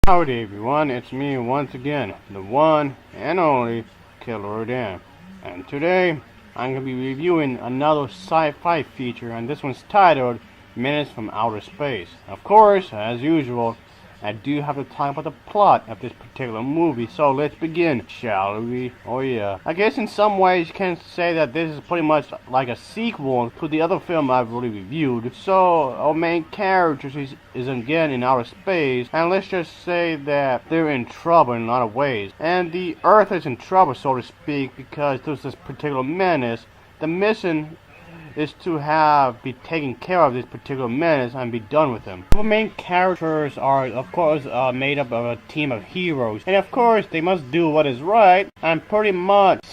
Howdy everyone, it's me once again, the one and only Killer Dan. And today, I'm going to be reviewing another sci-fi feature, and this one's titled Menace from Outer Space. Of course, as usual, I do have to talk about the plot of this particular movie, so let's begin, shall we? Oh yeah. I guess in some ways you can say that this is pretty much like a sequel to the other film I've already reviewed. So, our main character is again in outer space, and let's just say that they're in trouble in a lot of ways. And the Earth is in trouble, so to speak, because there's this particular menace. The mission is to be taken care of this particular menace and be done with him. The main characters are, of course, made up of a team of heroes, and of course they must do what is right and pretty much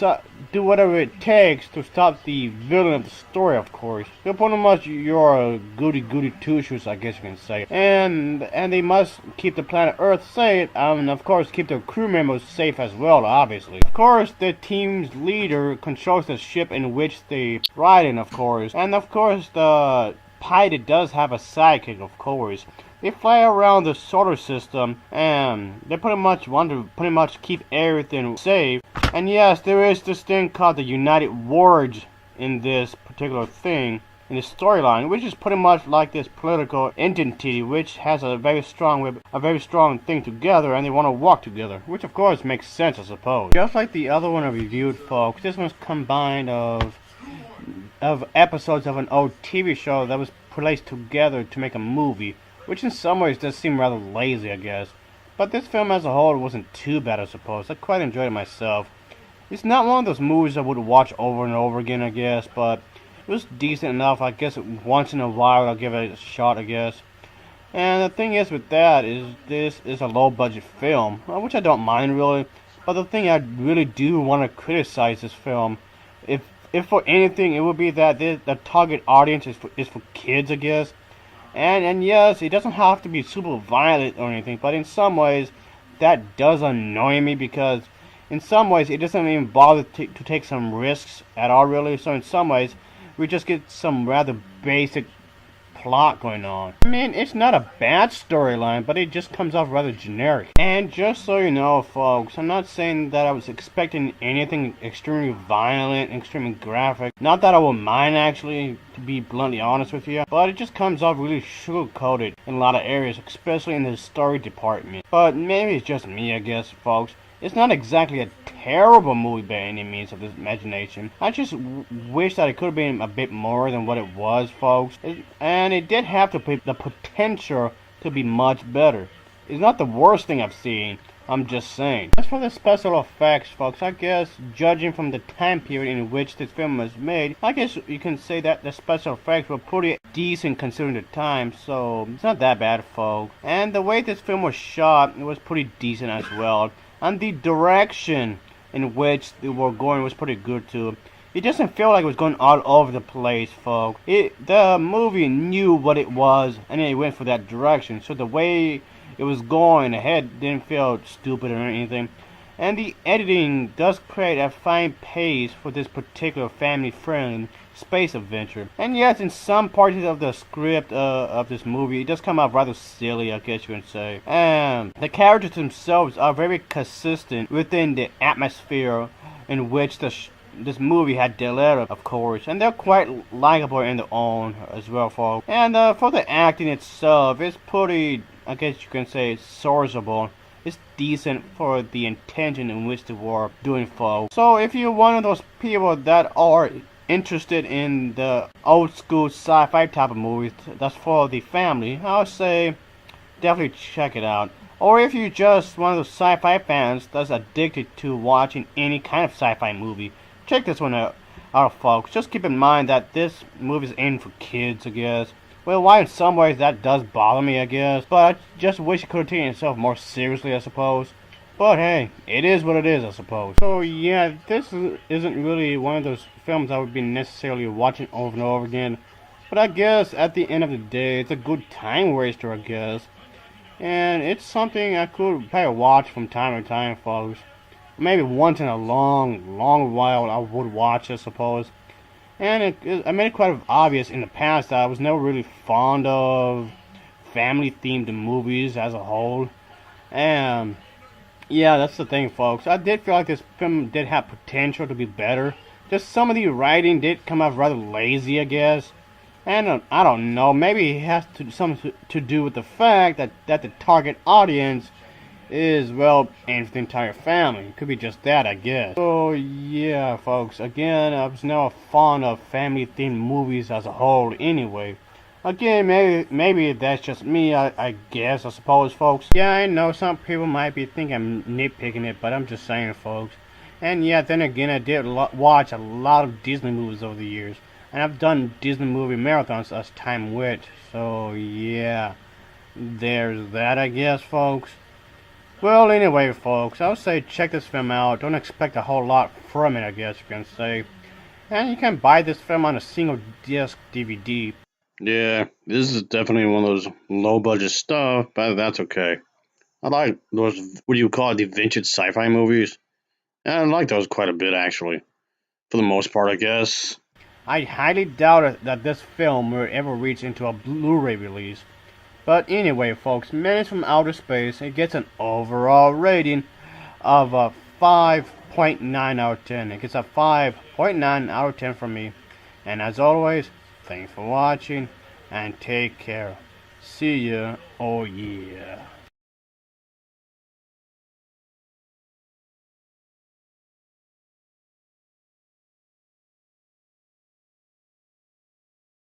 do whatever it takes to stop the villain of the story. Of course, they're pretty much your goody two shoes, I guess you can say, and they must keep the planet Earth safe, and of course keep their crew members safe as well. Obviously, of course, the team's leader controls the ship in which they ride in, of course, and of course the pilot does have a sidekick, of course. They fly around the solar system, and they pretty much want to keep everything safe. And yes, there is this thing called the United Wards in this particular thing, in the storyline, which is pretty much like this political entity, which has a very strong thing together, and they want to work together, which of course makes sense, I suppose. Just like the other one I reviewed, folks, this one's combined of episodes of an old TV show that was placed together to make a movie, which in some ways does seem rather lazy, I guess. But this film as a whole wasn't too bad, I suppose. I quite enjoyed it myself. It's not one of those movies I would watch over and over again, I guess, but it was decent enough. I guess once in a while I'll give it a shot, I guess. And the thing is with that is this is a low-budget film, which I don't mind really. But the thing I really do want to criticize this film, if for anything, it would be that the target audience is for kids, I guess. And yes, it doesn't have to be super violent or anything, but in some ways, that does annoy me, because in some ways, it doesn't even bother to take some risks at all, really. So in some ways, we just get some rather basic plot going on. I mean, it's not a bad storyline, but it just comes off rather generic. And just so you know, folks, I'm not saying that I was expecting anything extremely violent, extremely graphic. Not that I would mind, actually, to be bluntly honest with you, but it just comes off really sugar-coated in a lot of areas, especially in the story department. But maybe it's just me, I guess, folks. It's not exactly a terrible movie by any means of the imagination. I just wish that it could have been a bit more than what it was, folks. And it did have the potential to be much better. It's not the worst thing I've seen, I'm just saying. As for the special effects, folks, I guess, judging from the time period in which this film was made, I guess you can say that the special effects were pretty decent considering the time, so it's not that bad, folks. And the way this film was shot, it was pretty decent as well. And the direction in which they were going was pretty good too. It doesn't feel like it was going all over the place, folks. The movie knew what it was, and it went for that direction. So the way it was going ahead didn't feel stupid or anything. And the editing does create a fine pace for this particular family-friendly space adventure. And yes, in some parts of the script of this movie, it does come out rather silly, I guess you can say. And the characters themselves are very consistent within the atmosphere in which this movie had delivered, of course. And they're quite likable in their own as well, folks. And for the acting itself, it's pretty, I guess you can say, serviceable. It's decent for the intention in which they were doing, folks. So if you're one of those people that are interested in the old school sci-fi type of movies that's for the family, I would say definitely check it out. Or if you're just one of those sci-fi fans that's addicted to watching any kind of sci-fi movie, check this one out, folks. Just keep in mind that this movie is aimed for kids, I guess. Well, why in some ways that does bother me, I guess. But I just wish it could have taken itself more seriously, I suppose. But hey, it is what it is, I suppose. So yeah, this isn't really one of those films I would be necessarily watching over and over again. But I guess at the end of the day, it's a good time waster, I guess. And it's something I could probably watch from time to time, folks. Maybe once in a long while I would watch, I suppose. And I made it quite obvious in the past that I was never really fond of family-themed movies as a whole. And yeah, that's the thing, folks. I did feel like this film did have potential to be better. Just some of the writing did come off rather lazy, I guess. And I don't know, maybe it has something to do with the fact that the target audience is, well, aimed for the entire family. It could be just that, I guess. So yeah, folks, again, I was never fond of family-themed movies as a whole anyway. Again, maybe that's just me, I guess, I suppose, folks. Yeah, I know some people might be thinking I'm nitpicking it, but I'm just saying, folks. And yeah, then again, I did watch a lot of Disney movies over the years. And I've done Disney movie marathons as time went. So yeah, there's that, I guess, folks. Well, anyway, folks, I would say check this film out. Don't expect a whole lot from it, I guess you can say. And you can buy this film on a single disc DVD. Yeah, this is definitely one of those low budget stuff, but that's okay. I like those, what do you call it, the vintage sci-fi movies. And I like those quite a bit, actually. For the most part, I guess. I highly doubt it that this film will ever reach into a Blu-ray release. But anyway, folks, Menace from Outer Space, it gets an overall rating of a 5.9 out of 10. It gets a 5.9 out of 10 from me. And as always, thanks for watching, and take care. See ya. Oh yeah.